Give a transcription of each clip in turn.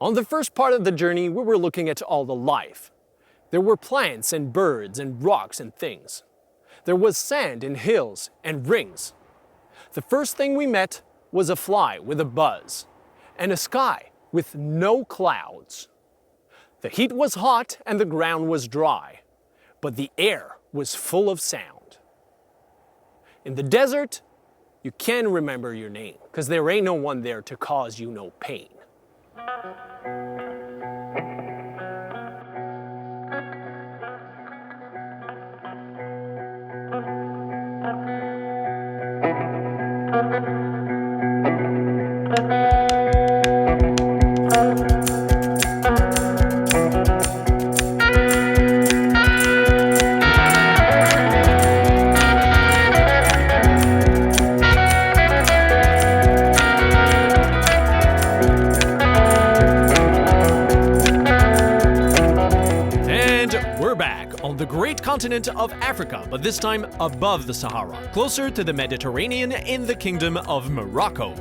On the first part of the journey, we were looking at all the life. There were plants and birds and rocks and things. There was sand and hills and rings. The first thing we met was a fly with a buzz and a sky with no clouds. The heat was hot and the ground was dry, but the air was full of sound. In the desert, you can remember your name, because there ain't no one there to cause you no pain. The great continent of Africa, but this time above the Sahara, closer to the Mediterranean in the Kingdom of Morocco.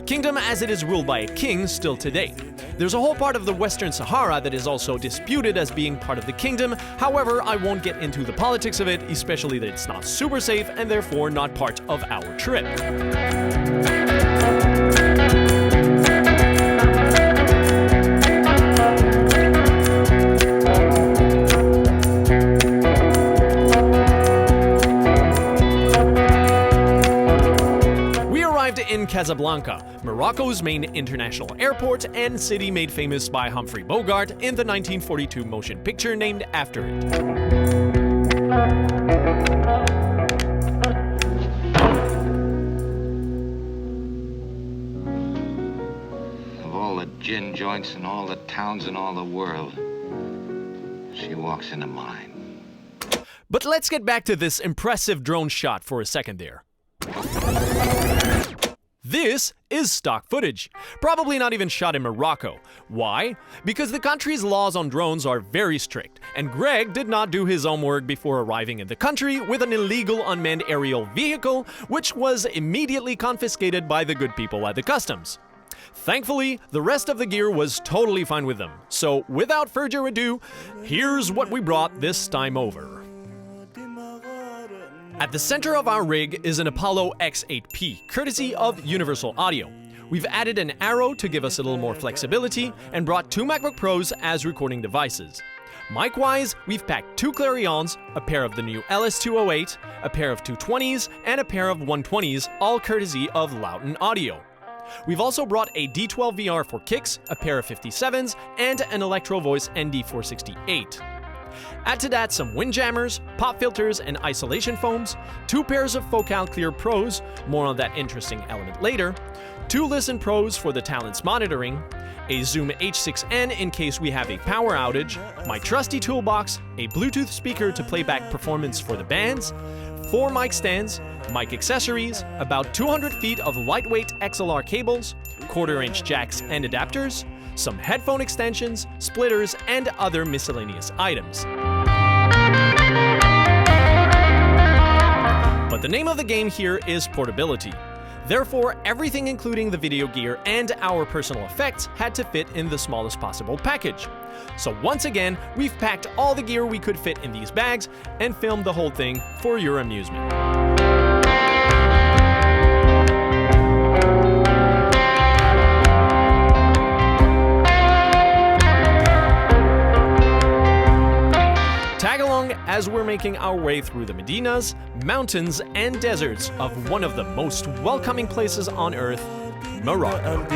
Kingdom as it is ruled by a king still today. There's a whole part of the Western Sahara that is also disputed as being part of the kingdom. However, I won't get into the politics of it, especially that it's not super safe and therefore not part of our trip. In Casablanca, Morocco's main international airport and city made famous by Humphrey Bogart in the 1942 motion picture named after it. Of all the gin joints in all the towns in all the world, she walks into mine. But let's get back to this impressive drone shot for a second there. This is stock footage, probably not even shot in Morocco. Why? Because the country's laws on drones are very strict, and Greg did not do his homework before arriving in the country with an illegal unmanned aerial vehicle, which was immediately confiscated by the good people at the customs. Thankfully, the rest of the gear was totally fine with them. So without further ado, here's what we brought this time over. At the center of our rig is an Apollo X8P, courtesy of Universal Audio. We've added an arrow to give us a little more flexibility and brought two MacBook Pros as recording devices. Mic-wise, we've packed two Clarions, a pair of the new LS208, a pair of 220s, and a pair of 120s, all courtesy of Loughton Audio. We've also brought a D12 VR for kicks, a pair of 57s, and an Electro Voice ND468. Add to that some windjammers, pop filters, and isolation foams, two pairs of Focal Clear Pros, more on that interesting element later, two Listen Pros for the Talents monitoring, a Zoom H6N in case we have a power outage, my trusty toolbox, a Bluetooth speaker to play back performance for the bands, 4 mic stands, mic accessories, about 200 feet of lightweight XLR cables, 1/4-inch jacks and adapters, some headphone extensions, splitters, and other miscellaneous items. But the name of the game here is portability. Therefore, everything including the video gear and our personal effects had to fit in the smallest possible package. So once again, we've packed all the gear we could fit in these bags and filmed the whole thing for your amusement. Tag along as we're making our way through the Medinas, mountains, and deserts of one of the most welcoming places on earth, Morocco.